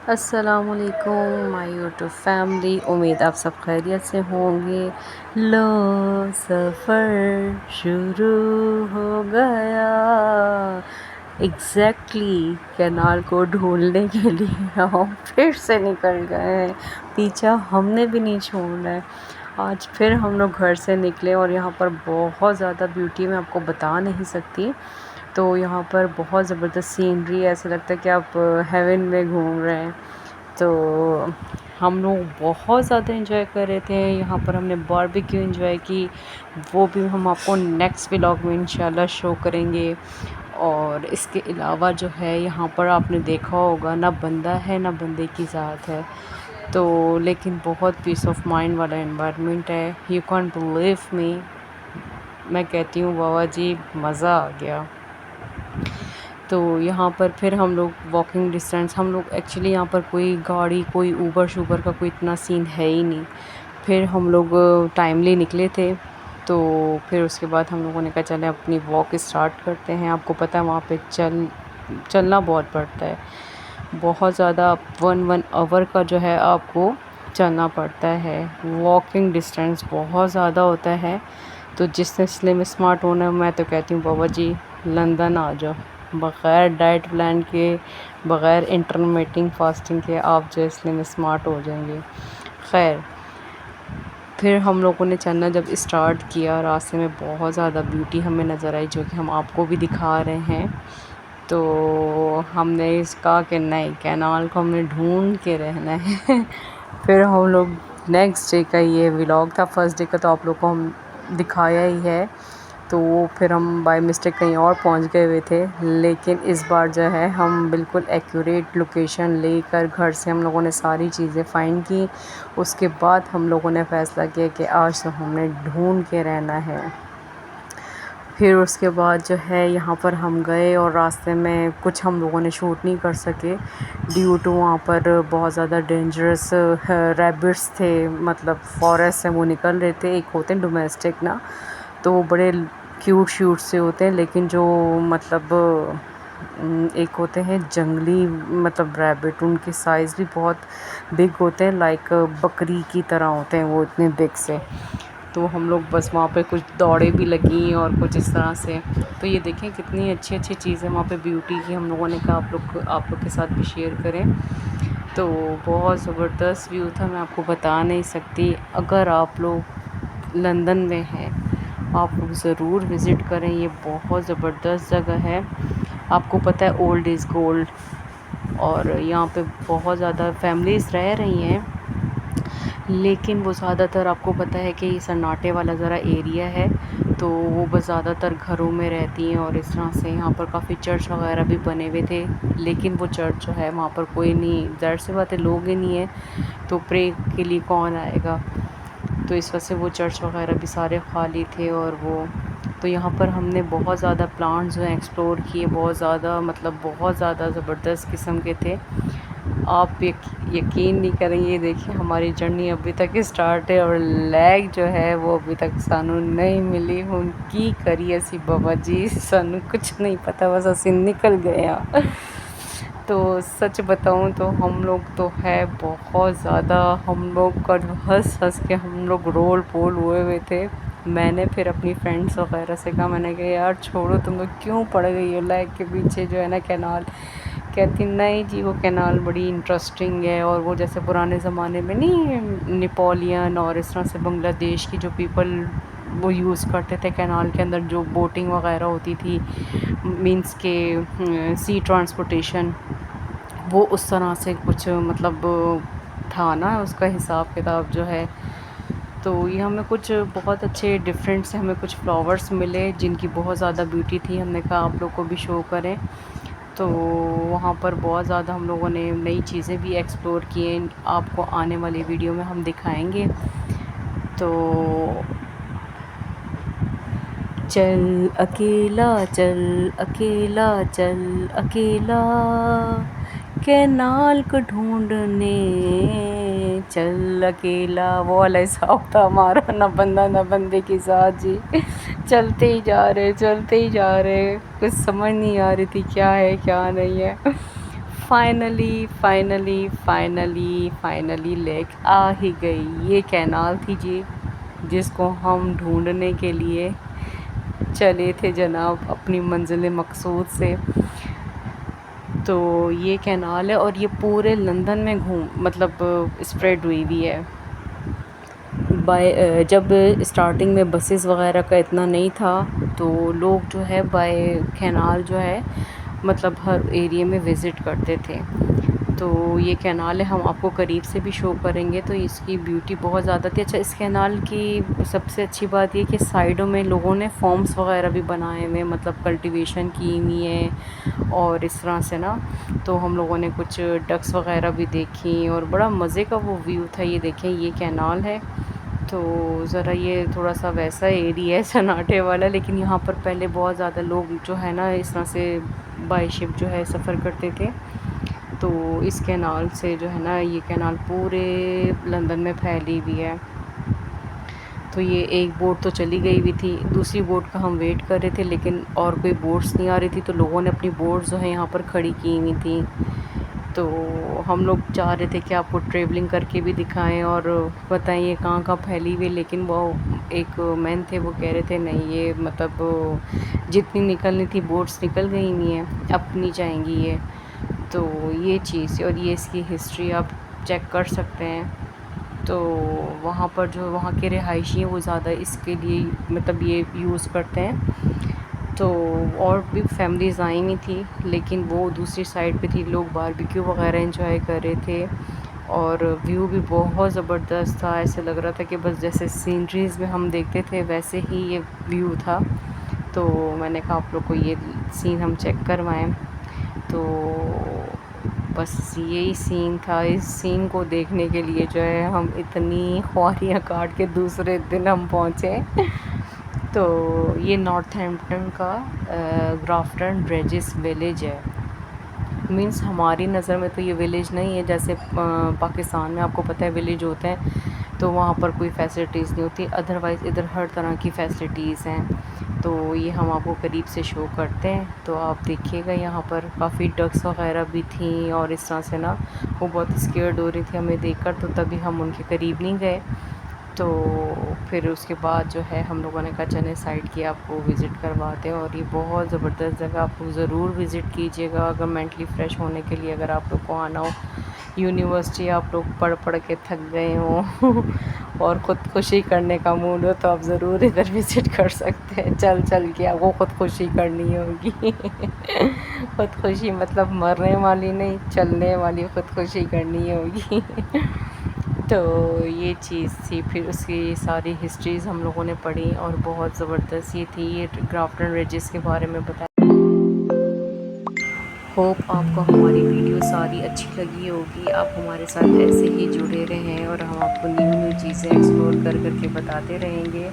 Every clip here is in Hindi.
अस्सलामुअलैकुम माय यूट्यूब फैमिली। उम्मीद आप सब खैरियत से होंगे। लो सफ़र शुरू हो गया। कैनाल को ढूंढने के लिए हम फिर से निकल गए हैं। पीछा हमने भी नहीं छोड़ा है। आज फिर हम लोग घर से निकले और यहाँ पर बहुत ज़्यादा ब्यूटी मैं आपको बता नहीं सकती। तो यहाँ पर बहुत ज़बरदस्त सीनरी है, ऐसा लगता है कि आप हेवन में घूम रहे हैं। तो हम लोग बहुत ज़्यादा एंजॉय कर रहे थे। यहाँ पर हमने बारबेक्यू एंजॉय की, वो भी हम आपको नेक्स्ट व्लॉग में इंशाल्लाह शो करेंगे। और इसके अलावा जो है यहाँ पर आपने देखा होगा ना बंदा है ना बंदे की ज़ात है, तो लेकिन बहुत पीस ऑफ माइंड वाला एनवायरनमेंट है। यू कांट बिलीव मी, मैं कहती हूँ बाबा जी मज़ा आ गया। तो यहाँ पर फिर हम लोग वॉकिंग डिस्टेंस, हम लोग एक्चुअली यहाँ पर कोई गाड़ी कोई ऊबर शूबर का कोई इतना सीन है ही नहीं। फिर हम लोग टाइमली निकले थे, तो फिर उसके बाद हम लोगों ने कहा चले अपनी वॉक स्टार्ट करते हैं। आपको पता है वहाँ पे चलना बहुत पड़ता है, बहुत ज़्यादा 1 आवर का जो है आपको चलना पड़ता है। वॉकिंग डिस्टेंस बहुत ज़्यादा होता है। तो जिसने स्लिम स्मार्ट होना है, मैं तो कहती हूँ बाबा जी लंदन आ जाओ। बग़ैर डाइट प्लान के, बग़ैर इंटरमिटेंट फास्टिंग के आप जो स्लिम स्मार्ट हो जाएंगे। खैर, फिर हम लोगों ने चलना जब स्टार्ट किया, रास्ते में बहुत ज़्यादा ब्यूटी हमें नज़र आई, जो कि हम आपको भी दिखा रहे हैं। तो हमने इसका कि नहीं, कैनाल को हमने ढूंढ के रहना है। फिर हम लोग नेक्स्ट डे का ये व्लॉग था, फर्स्ट डे का तो आप लोग को हम दिखाया ही है। तो फिर हम बाय मिस्टेक कहीं और पहुंच गए हुए थे, लेकिन इस बार जो है हम बिल्कुल एक्यूरेट लोकेशन लेकर घर से हम लोगों ने सारी चीज़ें फाइंड की। उसके बाद हम लोगों ने फ़ैसला किया कि आज तो हमने ढूंढ के रहना है। फिर उसके बाद जो है यहाँ पर हम गए और रास्ते में कुछ हम लोगों ने शूट नहीं कर सके ड्यू टू वहाँ पर बहुत ज़्यादा डेंजरस रैबिट्स थे, मतलब फॉरेस्ट से वो निकल रहे थे। एक होते हैं डोमेस्टिक ना, तो वो बड़े क्यूट श्यूट से होते हैं, लेकिन जो मतलब एक होते हैं जंगली मतलब रैबिट, उनके साइज़ भी बहुत बिग होते हैं, लाइक बकरी की तरह होते हैं वो, इतने बिग से। तो हम लोग बस वहाँ पे कुछ दौड़े भी लगी और कुछ इस तरह से। तो ये देखें कितनी अच्छी अच्छी चीज़ें वहाँ पे ब्यूटी की, हम लोगों ने कहा आप लोग के साथ भी शेयर करें। तो बहुत ज़बरदस्त व्यू था, मैं आपको बता नहीं सकती। अगर आप लोग लंदन में हैं, आप लोग ज़रूर विज़िट करें, ये बहुत ज़बरदस्त जगह है। आपको पता है ओल्ड इज़ गोल्ड, और यहाँ पे बहुत ज़्यादा फैमिलीज़ रह रही हैं, लेकिन वो ज़्यादातर आपको पता है कि ये सन्नाटे वाला ज़रा एरिया है, तो वो बस ज़्यादातर घरों में रहती हैं। और इस तरह से यहाँ पर काफ़ी चर्च वगैरह भी बने हुए थे, लेकिन वो चर्च जो है वहाँ पर कोई नहीं, ज़ाहिर सी बात है लोग ही नहीं है, तो प्रे के लिए कौन आएगा। तो इस वजह से वो चर्च वगैरह भी सारे खाली थे। और वो तो यहाँ पर हमने बहुत ज़्यादा प्लांट्स जो हैं एक्सप्लोर किए, बहुत ज़्यादा मतलब बहुत ज़्यादा ज़बरदस्त किस्म के थे। आप यकीन नहीं करेंगे, ये देखिए हमारी जर्नी अभी तक स्टार्ट है और लैग जो है वो अभी तक सानू नहीं मिली। उनकी करी असी बाबा जी, सानू कुछ नहीं पता, बस असी निकल गए हैं। तो सच बताऊं तो हम लोग तो है बहुत ज़्यादा, हम लोग का जो हंस हंस के हम लोग रोल पोल हुए थे। मैंने फिर अपनी फ्रेंड्स वगैरह से कहा, मैंने कहा यार छोड़ो, तुम लोग क्यों पड़ गई हो लैग के पीछे जो है ना कैनाल। कहती नहीं जी, वो कैनाल बड़ी इंटरेस्टिंग है, और वो जैसे पुराने ज़माने में नहीं, नेपोलियन और इस तरह से बांग्लादेश की जो पीपल वो यूज़ करते थे कैनाल के अंदर, जो बोटिंग वगैरह होती थी, मींस के सी ट्रांसपोर्टेशन, वो उस तरह से कुछ मतलब था ना उसका हिसाब किताब जो है। तो ये हमें कुछ बहुत अच्छे डिफरेंट से हमें कुछ फ्लावर्स मिले, जिनकी बहुत ज़्यादा ब्यूटी थी। हमने कहा आप लोग को भी शो करें। तो वहाँ पर बहुत ज़्यादा हम लोगों ने नई चीज़ें भी एक्सप्लोर किए, आपको आने वाली वीडियो में हम दिखाएंगे। तो चल अकेला चल अकेला चल अकेला, कैनाल को ढूंढने चल अकेला। वो वाला हिसाब था हमारा, ना बंदा ना बंदे के साथ जी। चलते ही जा रहे, चलते ही जा रहे, कुछ समझ नहीं आ रही थी क्या है क्या नहीं है। फाइनली लेक आ ही गई। ये कैनाल थी जी, जिसको हम ढूंढने के लिए चले थे जनाब अपनी मंजिल मकसूद से। तो ये कैनाल है और ये पूरे लंदन में मतलब स्प्रेड हुई हुई है। जब स्टार्टिंग में बसेस वगैरह का इतना नहीं था, तो लोग जो है बाय कैनाल जो है मतलब हर एरिया में विज़िट करते थे। तो ये कैनाल है, हम आपको करीब से भी शो करेंगे। तो इसकी ब्यूटी बहुत ज़्यादा थी। अच्छा, इस कैनाल की सबसे अच्छी बात ये कि साइडों में लोगों ने फॉर्म्स वगैरह भी बनाए हुए, मतलब कल्टीवेशन की हुई है और इस तरह से ना। तो हम लोगों ने कुछ डक्स वगैरह भी देखी और बड़ा मज़े का वो व्यू था। ये देखें, ये कैनाल है। तो ज़रा ये थोड़ा सा वैसा एरिया है सन्नाटे वाला, लेकिन यहाँ पर पहले बहुत ज़्यादा लोग जो है ना इस तरह से बाय शिप जो है सफ़र करते थे। तो इस कैनाल से जो है ना, ये कैनाल पूरे लंदन में फैली हुई है। तो ये एक बोट तो चली गई हुई थी, दूसरी बोट का हम वेट कर रहे थे, लेकिन और कोई बोट्स नहीं आ रही थी। तो लोगों ने अपनी बोट जो है यहाँ पर खड़ी की हुई थी। तो हम लोग चाह रहे थे कि आपको ट्रेवलिंग करके भी दिखाएं और बताएं ये कहाँ फैली हुई है। लेकिन वो एक मैन थे, वो कह रहे थे नहीं, ये मतलब जितनी निकलनी थी बोट्स निकल गई हुई हैं, अब नहीं जाएंगी ये। तो ये चीज़, और ये इसकी हिस्ट्री आप चेक कर सकते हैं। तो वहाँ पर जो वहाँ के रिहायशी हैं वो ज़्यादा इसके लिए मतलब ये यूज़ करते हैं। तो और भी फैमिलीज़ आई हुई थी, लेकिन वो दूसरी साइड पे थी, लोग बारबेक्यू वगैरह एंजॉय कर रहे थे। और व्यू भी बहुत ज़बरदस्त था, ऐसे लग रहा था कि बस जैसे सीनरीज़ में हम देखते थे वैसे ही ये व्यू था। तो मैंने कहा आप लोग को ये सीन हम चेक करवाएं। तो बस यही सीन था। इस सीन को देखने के लिए जो है हम इतनी ख्वारियाँ काट के दूसरे दिन हम पहुँचे। तो ये नॉर्थहैम्पटन का ग्राफ्टन रेजिस विलेज है। मींस हमारी नज़र में तो ये विलेज नहीं है, जैसे पाकिस्तान में आपको पता है विलेज होते हैं तो वहाँ पर कोई फैसिलिटीज़ नहीं होती। अदरवाइज़ इधर हर तरह की फ़ैसिलिटीज़ हैं। तो ये हम आपको करीब से शो करते हैं। तो आप देखिएगा, यहाँ पर काफ़ी डक्स वगैरह भी थी और इस तरह से ना वो बहुत स्केर्ड हो रही थी हमें देखकर, तो तभी हम उनके करीब नहीं गए। तो फिर उसके बाद जो है हम लोगों ने कहा चलें साइड की आपको विज़िट करवाते हैं। और ये बहुत ज़बरदस्त जगह, आप लोग ज़रूर विज़िट कीजिएगा अगर मेंटली फ़्रेश होने के लिए अगर आप लोग को आना हो। यूनिवर्सिटी आप लोग पढ़ के थक गए हों और ख़ुदकुशी करने का मूड हो तो आप ज़रूर इधर विज़िट कर सकते हैं। चल के आपको ख़ुदकुशी करनी होगी ख़ुदकुशी मतलब मरने वाली नहीं, चलने वाली ख़ुदकुशी करनी होगी तो ये चीज़ थी। फिर उसकी सारी हिस्ट्रीज़ हम लोगों ने पढ़ी और बहुत ज़बरदस्त ये थी। ये ग्राफ्टन रेजिस के बारे में बताया। होप आपको हमारी वीडियो सारी अच्छी लगी होगी। आप हमारे साथ ऐसे ही जुड़े रहें और हम आपको न्यू चीज़ें एक्सप्लोर करके बताते रहेंगे।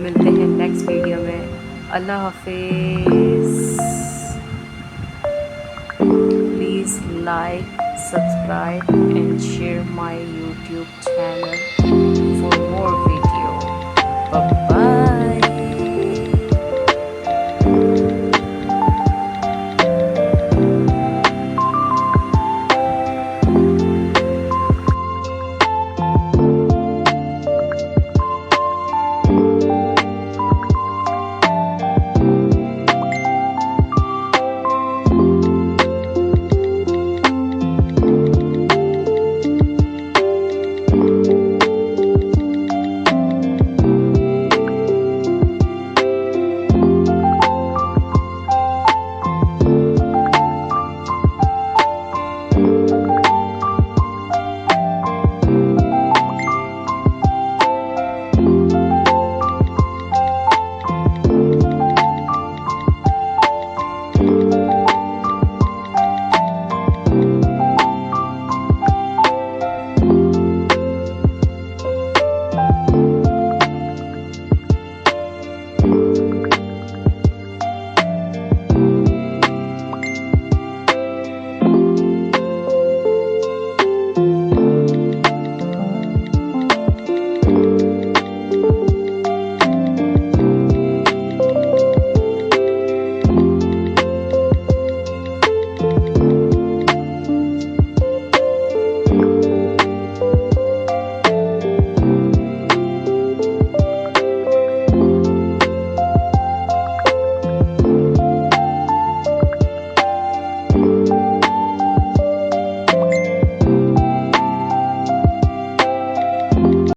मिलते हैं नेक्स्ट वीडियो में। अल्लाह हाफिज़। Please like, subscribe and share my YouTube channel for more video. Bye bye.